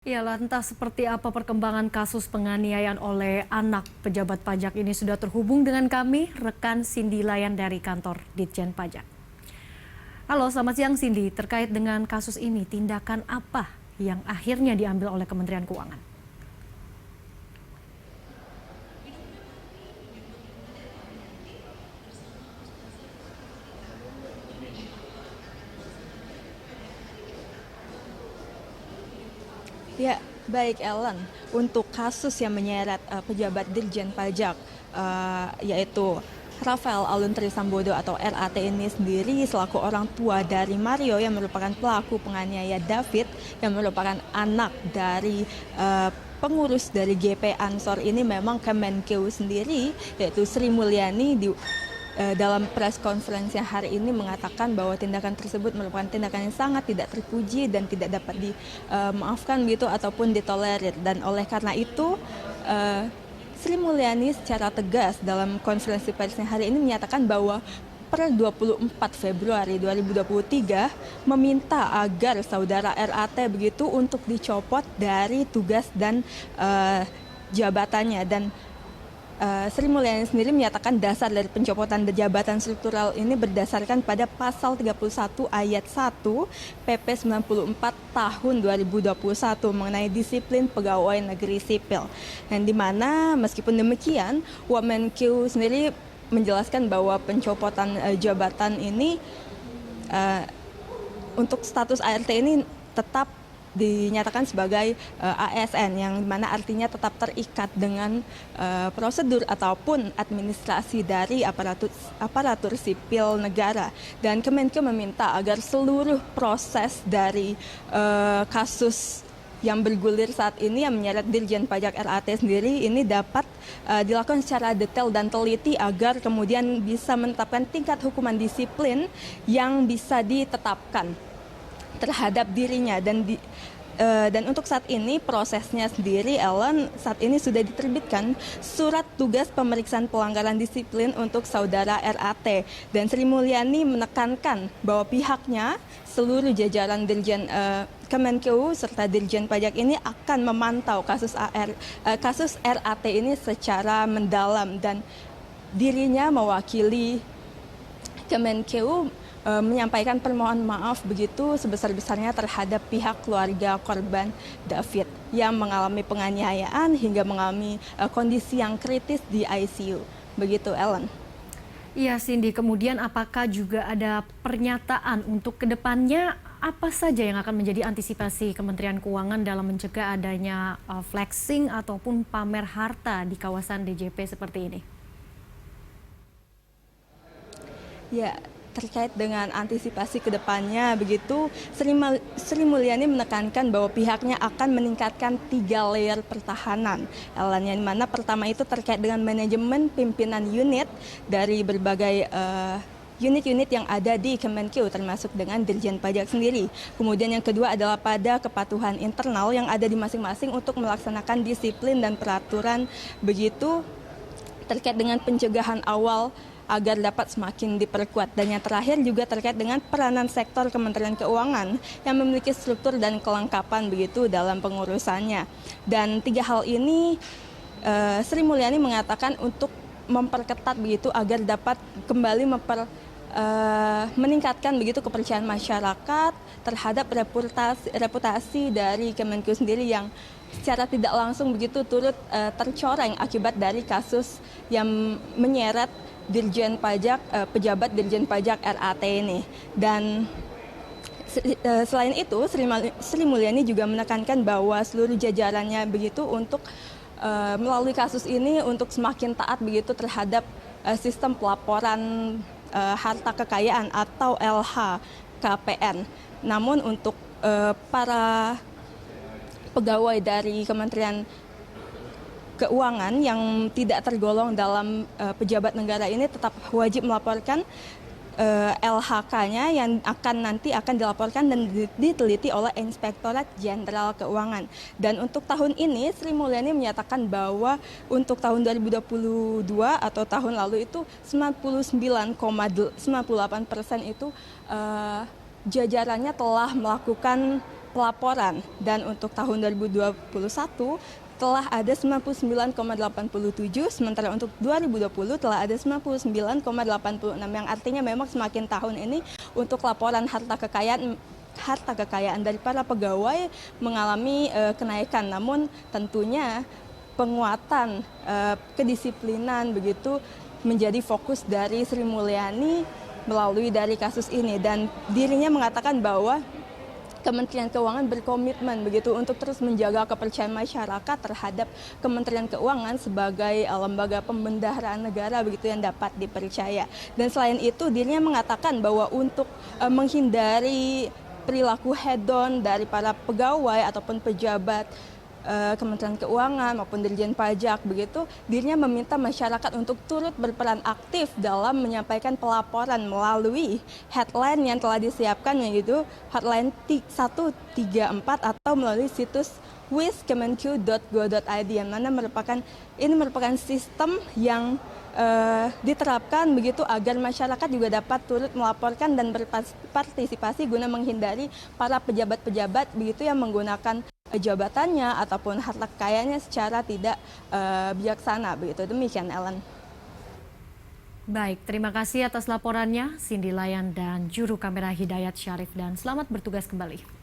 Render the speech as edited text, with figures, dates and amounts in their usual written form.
Ya, lantas seperti apa perkembangan kasus penganiayaan oleh anak pejabat pajak ini sudah terhubung dengan kami, rekan Cindy Layan dari kantor Ditjen Pajak. Halo, selamat siang Cindy. Terkait dengan kasus ini, tindakan apa yang akhirnya diambil oleh Kementerian Keuangan? Ya, baik Ellen. Untuk kasus yang menyeret pejabat Dirjen Pajak, yaitu Rafael Aluntri Sambodo atau RAT ini sendiri selaku orang tua dari Mario yang merupakan pelaku penganiaya David yang merupakan anak dari pengurus dari GP Ansor ini, memang Kemenkeu sendiri yaitu Sri Mulyani dalam press conference yang hari ini mengatakan bahwa tindakan tersebut merupakan tindakan yang sangat tidak terpuji dan tidak dapat dimaafkan gitu ataupun ditolerir. Dan oleh karena itu Sri Mulyani secara tegas dalam konferensi persnya hari ini menyatakan bahwa per 24 Februari 2023 meminta agar saudara RAT begitu untuk dicopot dari tugas dan jabatannya. Dan Sri Mulyani sendiri menyatakan dasar dari pencopotan jabatan struktural ini berdasarkan pada pasal 31 ayat 1 PP 94 tahun 2021 mengenai disiplin pegawai negeri sipil. Dan di mana meskipun demikian, Wamenkeu sendiri menjelaskan bahwa pencopotan jabatan ini untuk status ART ini tetap dinyatakan sebagai ASN, yang mana artinya tetap terikat dengan prosedur ataupun administrasi dari aparatur sipil negara. Dan Kemenkeu meminta agar seluruh proses dari kasus yang bergulir saat ini yang menyeret Dirjen Pajak RAT sendiri ini dapat dilakukan secara detail dan teliti agar kemudian bisa menetapkan tingkat hukuman disiplin yang bisa ditetapkan terhadap dirinya. Dan untuk saat ini prosesnya sendiri, Ellen, saat ini sudah diterbitkan surat tugas pemeriksaan pelanggaran disiplin untuk saudara RAT. Dan Sri Mulyani menekankan bahwa pihaknya seluruh jajaran Dirjen Kemenkeu serta Dirjen Pajak ini akan memantau kasus RAT ini secara mendalam, dan dirinya mewakili Kemenkeu menyampaikan permohonan maaf begitu sebesar-besarnya terhadap pihak keluarga korban David yang mengalami penganiayaan hingga mengalami kondisi yang kritis di ICU. Begitu, Ellen. Iya, Cindy. Kemudian apakah juga ada pernyataan untuk kedepannya apa saja yang akan menjadi antisipasi Kementerian Keuangan dalam mencegah adanya flexing ataupun pamer harta di kawasan DJP seperti ini? Ya, terkait dengan antisipasi ke depannya begitu, Sri Mulyani menekankan bahwa pihaknya akan meningkatkan 3 layer pertahanan. Yang mana pertama itu terkait dengan manajemen pimpinan unit dari berbagai unit-unit yang ada di Kemenkeu termasuk dengan Dirjen Pajak sendiri. Kemudian yang kedua adalah pada kepatuhan internal yang ada di masing-masing untuk melaksanakan disiplin dan peraturan begitu terkait dengan pencegahan awal agar dapat semakin diperkuat. Dan yang terakhir juga terkait dengan peranan sektor Kementerian Keuangan yang memiliki struktur dan kelengkapan begitu dalam pengurusannya. Dan 3 hal ini Sri Mulyani mengatakan untuk memperketat begitu agar dapat kembali meningkatkan begitu kepercayaan masyarakat terhadap reputasi dari Kemenkeu sendiri yang secara tidak langsung begitu turut tercoreng akibat dari kasus yang menyeret Dirjen Pajak, pejabat Dirjen Pajak RAT ini. Dan selain itu, Sri Mulyani juga menekankan bahwa seluruh jajarannya begitu untuk melalui kasus ini untuk semakin taat begitu terhadap sistem pelaporan harta kekayaan atau LHKPN. Namun untuk para pegawai dari Kementerian Keuangan yang tidak tergolong dalam pejabat negara ini tetap wajib melaporkan LHK-nya yang nanti akan dilaporkan dan diteliti oleh Inspektorat Jenderal Keuangan. Dan untuk tahun ini Sri Mulyani menyatakan bahwa untuk tahun 2022 atau tahun lalu itu 99,98% itu jajarannya telah melakukan pelaporan, dan untuk tahun 2021 telah ada 99,87, sementara untuk 2020 telah ada 99,86, yang artinya memang semakin tahun ini untuk laporan harta kekayaan dari para pegawai mengalami kenaikan. Namun tentunya penguatan kedisiplinan begitu menjadi fokus dari Sri Mulyani melalui dari kasus ini, dan dirinya mengatakan bahwa Kementerian Keuangan berkomitmen begitu untuk terus menjaga kepercayaan masyarakat terhadap Kementerian Keuangan sebagai lembaga pembendaharaan negara begitu yang dapat dipercaya. Dan selain itu dirinya mengatakan bahwa untuk menghindari perilaku hedon dari para pegawai ataupun pejabat Kementerian Keuangan maupun Dirjen Pajak begitu, dirinya meminta masyarakat untuk turut berperan aktif dalam menyampaikan pelaporan melalui headline yang telah disiapkan, yaitu hotline 134 atau melalui situs wizkemenq.go.id, yang mana ini merupakan sistem yang diterapkan begitu agar masyarakat juga dapat turut melaporkan dan berpartisipasi guna menghindari para pejabat-pejabat begitu yang menggunakan jabatannya ataupun harta kekayaannya secara tidak bijaksana begitu. Demikian, Ellen. Baik, terima kasih atas laporannya Cindy Layan dan juru kamera Hidayat Syarif, dan selamat bertugas kembali.